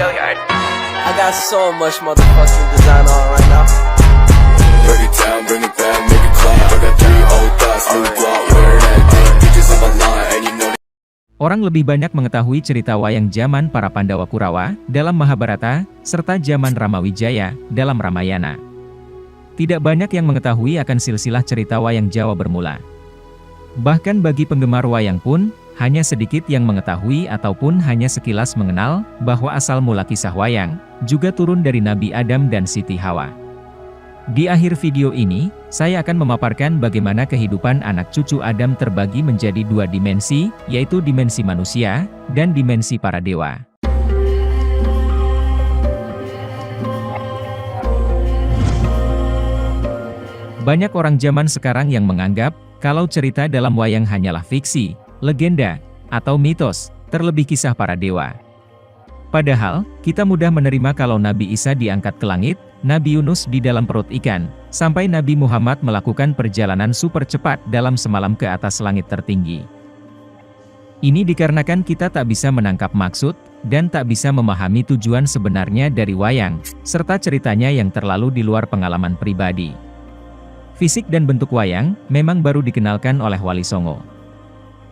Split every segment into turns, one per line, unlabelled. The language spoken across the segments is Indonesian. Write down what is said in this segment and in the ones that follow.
I got so much motherfucking design on right now.
Break it down, bring it back, make it clap. I got 3 old thoughts, new block, wear that thing. Bitches on my line, and you know.
Orang lebih banyak mengetahui cerita wayang zaman para Pandawa Kurawa dalam Mahabharata, serta zaman Ramawijaya dalam Ramayana. Tidak banyak yang mengetahui akan silsilah cerita wayang Jawa bermula. Bahkan bagi penggemar wayang pun, hanya sedikit yang mengetahui ataupun hanya sekilas mengenal bahwa asal mula kisah wayang juga turun dari Nabi Adam dan Siti Hawa. Di akhir video ini, saya akan memaparkan bagaimana kehidupan anak cucu Adam terbagi menjadi 2 dimensi, yaitu dimensi manusia dan dimensi para dewa. Banyak orang zaman sekarang yang menganggap kalau cerita dalam wayang hanyalah fiksi, legenda, atau mitos, terlebih kisah para dewa. Padahal, kita mudah menerima kalau Nabi Isa diangkat ke langit, Nabi Yunus di dalam perut ikan, sampai Nabi Muhammad melakukan perjalanan super cepat dalam semalam ke atas langit tertinggi. Ini dikarenakan kita tak bisa menangkap maksud, dan tak bisa memahami tujuan sebenarnya dari wayang, serta ceritanya yang terlalu di luar pengalaman pribadi. Fisik dan bentuk wayang memang baru dikenalkan oleh Wali Songo.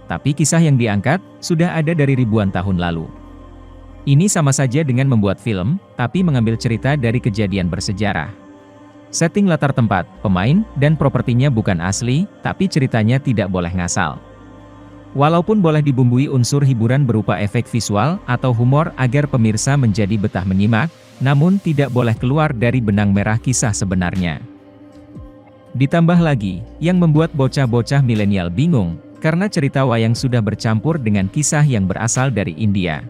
Tapi kisah yang diangkat sudah ada dari ribuan tahun lalu. Ini sama saja dengan membuat film, tapi mengambil cerita dari kejadian bersejarah. Setting latar tempat, pemain, dan propertinya bukan asli, tapi ceritanya tidak boleh ngasal. Walaupun boleh dibumbui unsur hiburan berupa efek visual atau humor agar pemirsa menjadi betah menyimak, namun tidak boleh keluar dari benang merah kisah sebenarnya. Ditambah lagi, yang membuat bocah-bocah milenial bingung, karena cerita wayang sudah bercampur dengan kisah yang berasal dari India.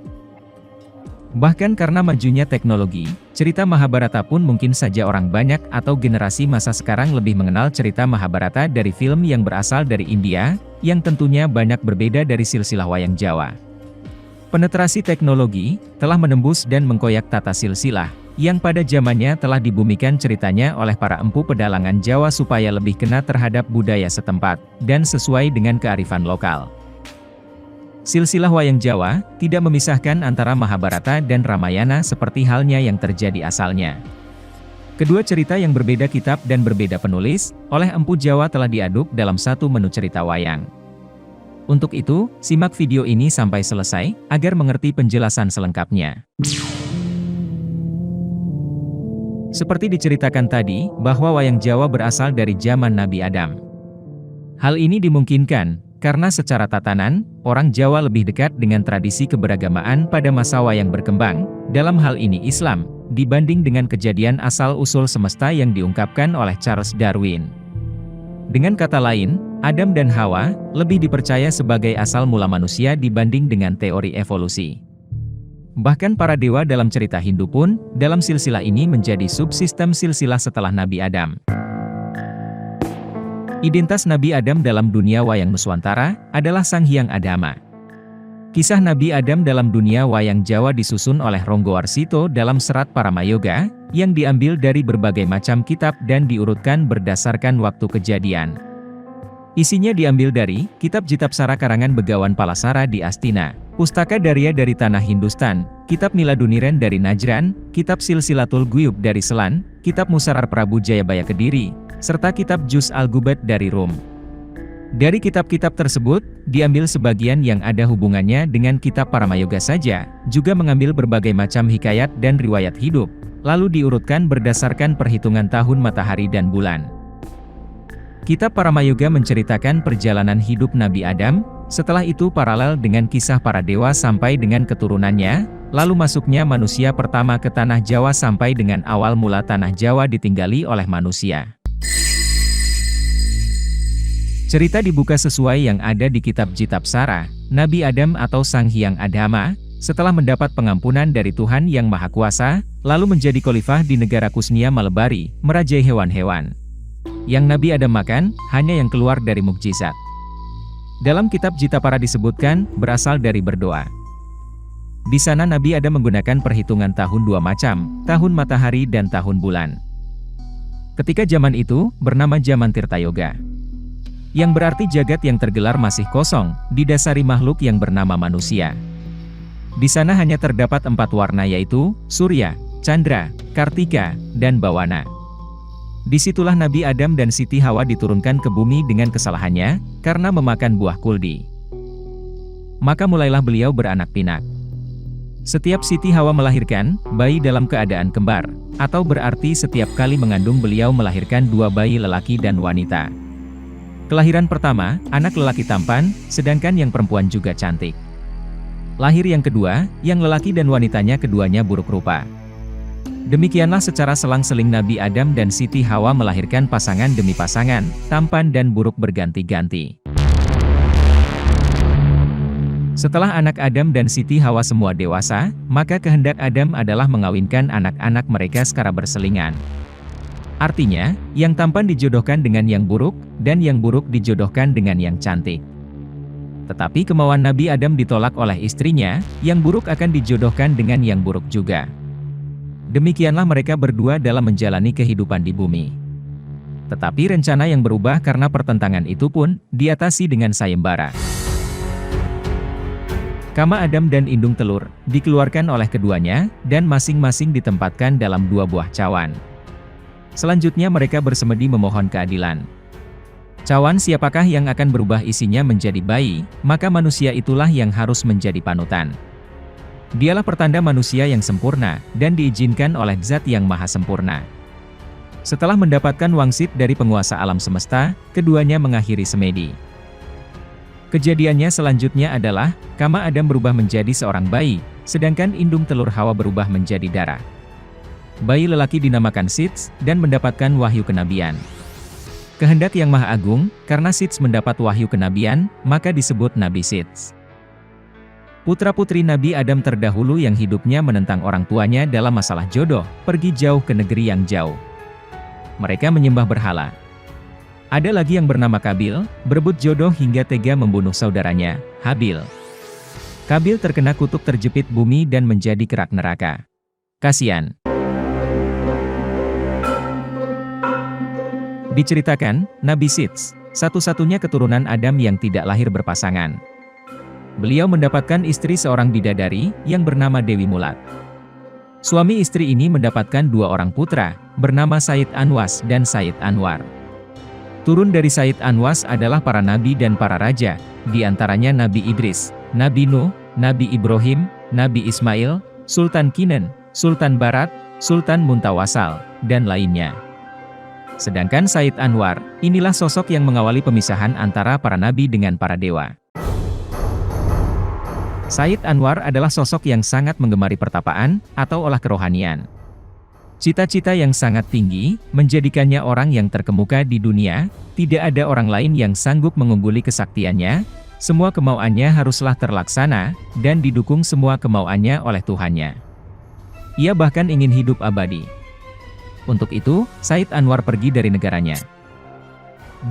Bahkan karena majunya teknologi, cerita Mahabharata pun mungkin saja orang banyak atau generasi masa sekarang lebih mengenal cerita Mahabharata dari film yang berasal dari India, yang tentunya banyak berbeda dari silsilah wayang Jawa. Penetrasi teknologi telah menembus dan mengkoyak tata silsilah, yang pada zamannya telah dibumikan ceritanya oleh para empu pedalangan Jawa supaya lebih kena terhadap budaya setempat, dan sesuai dengan kearifan lokal. Silsilah wayang Jawa tidak memisahkan antara Mahabharata dan Ramayana seperti halnya yang terjadi asalnya. Kedua cerita yang berbeda kitab dan berbeda penulis, oleh empu Jawa telah diaduk dalam satu menu cerita wayang. Untuk itu, simak video ini sampai selesai, agar mengerti penjelasan selengkapnya. Seperti diceritakan tadi, bahwa wayang Jawa berasal dari zaman Nabi Adam. Hal ini dimungkinkan karena secara tatanan, orang Jawa lebih dekat dengan tradisi keberagamaan pada masa wayang berkembang, dalam hal ini Islam, dibanding dengan kejadian asal-usul semesta yang diungkapkan oleh Charles Darwin. Dengan kata lain, Adam dan Hawa lebih dipercaya sebagai asal mula manusia dibanding dengan teori evolusi. Bahkan para dewa dalam cerita Hindu pun, dalam silsilah ini menjadi subsistem silsilah setelah Nabi Adam. Identitas Nabi Adam dalam dunia wayang Nuswantara adalah Sang Hyang Adama. Kisah Nabi Adam dalam dunia wayang Jawa disusun oleh Ronggo Warsito dalam serat Paramayoga, yang diambil dari berbagai macam kitab dan diurutkan berdasarkan waktu kejadian. Isinya diambil dari Kitab Jitabsara karangan Begawan Palasara di Astina, Pustaka Darya dari Tanah Hindustan, Kitab Miladuniren dari Najran, Kitab Silsilatul Guyub dari Selan, Kitab Musarar Prabu Jayabaya Kediri, serta Kitab Juz Al-Gubat dari Rum. Dari kitab-kitab tersebut, diambil sebagian yang ada hubungannya dengan kitab Paramayoga saja, juga mengambil berbagai macam hikayat dan riwayat hidup, lalu diurutkan berdasarkan perhitungan tahun matahari dan bulan. Kitab Paramayoga menceritakan perjalanan hidup Nabi Adam, setelah itu paralel dengan kisah para dewa sampai dengan keturunannya, lalu masuknya manusia pertama ke Tanah Jawa sampai dengan awal mula Tanah Jawa ditinggali oleh manusia. Cerita dibuka sesuai yang ada di Kitab Jitabsara, Nabi Adam atau Sang Hyang Adama, setelah mendapat pengampunan dari Tuhan Yang Maha Kuasa, lalu menjadi khalifah di negara Kusnia Malebari, merajai hewan-hewan. Yang Nabi Adam makan, hanya yang keluar dari mukjizat. Dalam Kitab Jitapara disebutkan, berasal dari berdoa. Di sana Nabi Adam menggunakan perhitungan tahun 2 macam, tahun matahari dan tahun bulan. Ketika zaman itu, bernama zaman Tirta Yoga. Yang berarti jagat yang tergelar masih kosong, didasari makhluk yang bernama manusia. Di sana hanya terdapat 4 warna yaitu, Surya, Chandra, Kartika, dan Bawana. Disitulah Nabi Adam dan Siti Hawa diturunkan ke bumi dengan kesalahannya, karena memakan buah kuldi. Maka mulailah beliau beranak pinak. Setiap Siti Hawa melahirkan, bayi dalam keadaan kembar, atau berarti setiap kali mengandung beliau melahirkan 2 bayi lelaki dan wanita. Kelahiran pertama, anak lelaki tampan, sedangkan yang perempuan juga cantik. Lahir yang kedua, yang lelaki dan wanitanya keduanya buruk rupa. Demikianlah secara selang-seling Nabi Adam dan Siti Hawa melahirkan pasangan demi pasangan, tampan dan buruk berganti-ganti. Setelah anak Adam dan Siti Hawa semua dewasa, maka kehendak Adam adalah mengawinkan anak-anak mereka secara berselingan. Artinya, yang tampan dijodohkan dengan yang buruk, dan yang buruk dijodohkan dengan yang cantik. Tetapi kemauan Nabi Adam ditolak oleh istrinya, yang buruk akan dijodohkan dengan yang buruk juga. Demikianlah mereka berdua dalam menjalani kehidupan di bumi. Tetapi rencana yang berubah karena pertentangan itu pun, diatasi dengan sayembara. Kama Adam dan indung telur, dikeluarkan oleh keduanya, dan masing-masing ditempatkan dalam 2 buah cawan. Selanjutnya mereka bersemedi memohon keadilan. Cawan siapakah yang akan berubah isinya menjadi bayi, maka manusia itulah yang harus menjadi panutan. Dialah pertanda manusia yang sempurna, dan diizinkan oleh Zat yang Maha Sempurna. Setelah mendapatkan wangsit dari penguasa alam semesta, keduanya mengakhiri semedi. Kejadiannya selanjutnya adalah, Kama Adam berubah menjadi seorang bayi, sedangkan indung telur Hawa berubah menjadi darah. Bayi lelaki dinamakan Sits, dan mendapatkan wahyu kenabian. Kehendak yang Maha Agung, karena Sits mendapat wahyu kenabian, maka disebut Nabi Sits. Putra-putri Nabi Adam terdahulu yang hidupnya menentang orang tuanya dalam masalah jodoh, pergi jauh ke negeri yang jauh. Mereka menyembah berhala. Ada lagi yang bernama Kabil, berebut jodoh hingga tega membunuh saudaranya, Habil. Kabil terkena kutuk terjepit bumi dan menjadi kerak neraka. Kasian. Diceritakan, Nabi Sits, satu-satunya keturunan Adam yang tidak lahir berpasangan. Beliau mendapatkan istri seorang bidadari, yang bernama Dewi Mulat. Suami istri ini mendapatkan 2 orang putra, bernama Said Anwas dan Said Anwar. Turun dari Said Anwas adalah para nabi dan para raja, di antaranya Nabi Idris, Nabi Nuh, Nabi Ibrahim, Nabi Ismail, Sultan Kinen, Sultan Barat, Sultan Muntawasal, dan lainnya. Sedangkan Said Anwar, inilah sosok yang mengawali pemisahan antara para nabi dengan para dewa. Said Anwar adalah sosok yang sangat menggemari pertapaan, atau olah kerohanian. Cita-cita yang sangat tinggi, menjadikannya orang yang terkemuka di dunia, tidak ada orang lain yang sanggup mengungguli kesaktiannya, semua kemauannya haruslah terlaksana, dan didukung semua kemauannya oleh Tuhannya. Ia bahkan ingin hidup abadi. Untuk itu, Said Anwar pergi dari negaranya.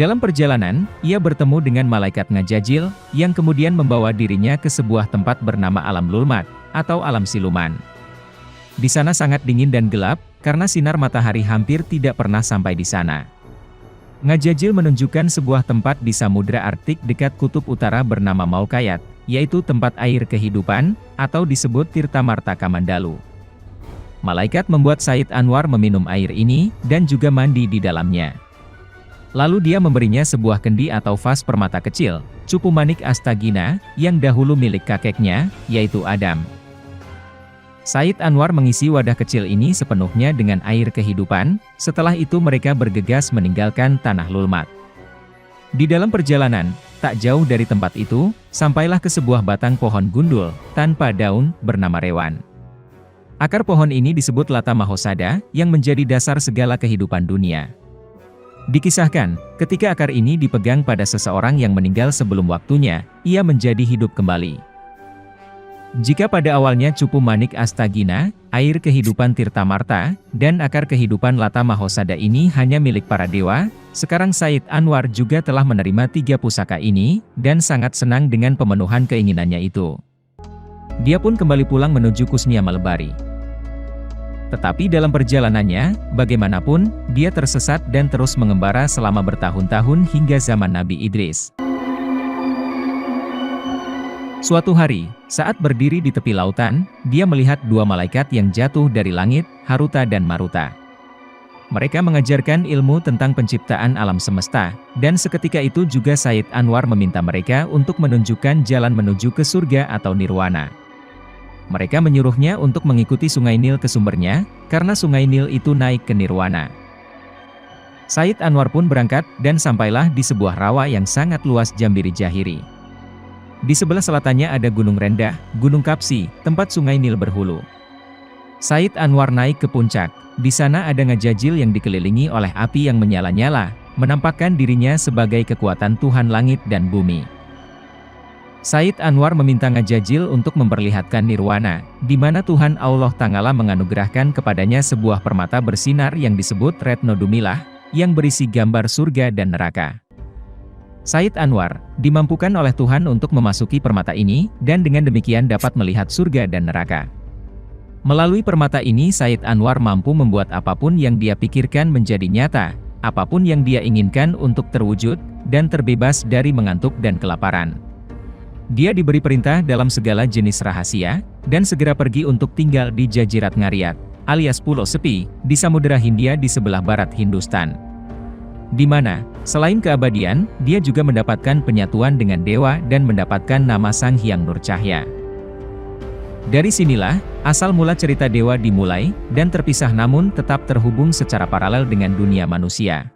Dalam perjalanan, ia bertemu dengan malaikat Ngajajil, yang kemudian membawa dirinya ke sebuah tempat bernama Alam Lulmat, atau Alam Siluman. Di sana sangat dingin dan gelap, karena sinar matahari hampir tidak pernah sampai di sana. Ngajajil menunjukkan sebuah tempat di Samudra Arktik dekat kutub utara bernama Maukayat, yaitu tempat air kehidupan, atau disebut Tirta Marta Kamandalu. Malaikat membuat Said Anwar meminum air ini, dan juga mandi di dalamnya. Lalu dia memberinya sebuah kendi atau vas permata kecil, Cupu Manik Astagina, yang dahulu milik kakeknya, yaitu Adam. Said Anwar mengisi wadah kecil ini sepenuhnya dengan air kehidupan, setelah itu mereka bergegas meninggalkan tanah Lulmat. Di dalam perjalanan, tak jauh dari tempat itu, sampailah ke sebuah batang pohon gundul, tanpa daun, bernama Rewan. Akar pohon ini disebut Lata Mahosada, yang menjadi dasar segala kehidupan dunia. Dikisahkan, ketika akar ini dipegang pada seseorang yang meninggal sebelum waktunya, ia menjadi hidup kembali. Jika pada awalnya Cupu Manik Astagina, air kehidupan Tirta Marta, dan akar kehidupan Lata Mahosada ini hanya milik para dewa, sekarang Said Anwar juga telah menerima 3 pusaka ini, dan sangat senang dengan pemenuhan keinginannya itu. Dia pun kembali pulang menuju Kusnia Malebari. Tetapi dalam perjalanannya, bagaimanapun, dia tersesat dan terus mengembara selama bertahun-tahun hingga zaman Nabi Idris. Suatu hari, saat berdiri di tepi lautan, dia melihat dua malaikat yang jatuh dari langit, Haruta dan Maruta. Mereka mengajarkan ilmu tentang penciptaan alam semesta, dan seketika itu juga Said Anwar meminta mereka untuk menunjukkan jalan menuju ke surga atau nirwana. Mereka menyuruhnya untuk mengikuti Sungai Nil ke sumbernya, karena Sungai Nil itu naik ke nirwana. Said Anwar pun berangkat, dan sampailah di sebuah rawa yang sangat luas Jambiri Jahiri. Di sebelah selatannya ada Gunung Rendah, Gunung Kapsi, tempat Sungai Nil berhulu. Said Anwar naik ke puncak. Di sana ada ngajajil yang dikelilingi oleh api yang menyala-nyala, menampakkan dirinya sebagai kekuatan Tuhan langit dan bumi. Said Anwar meminta ngajajil untuk memperlihatkan nirwana, di mana Tuhan Allah Ta'ala menganugerahkan kepadanya sebuah permata bersinar yang disebut Retno Dumilah, yang berisi gambar surga dan neraka. Said Anwar dimampukan oleh Tuhan untuk memasuki permata ini, dan dengan demikian dapat melihat surga dan neraka. Melalui permata ini Said Anwar mampu membuat apapun yang dia pikirkan menjadi nyata, apapun yang dia inginkan untuk terwujud, dan terbebas dari mengantuk dan kelaparan. Dia diberi perintah dalam segala jenis rahasia, dan segera pergi untuk tinggal di Jajirat Ngariat, alias Pulau Sepi, di Samudera Hindia di sebelah barat Hindustan. Di mana, selain keabadian, dia juga mendapatkan penyatuan dengan dewa dan mendapatkan nama Sang Hyang Nurcahya. Dari sinilah, asal mula cerita dewa dimulai, dan terpisah namun tetap terhubung secara paralel dengan dunia manusia.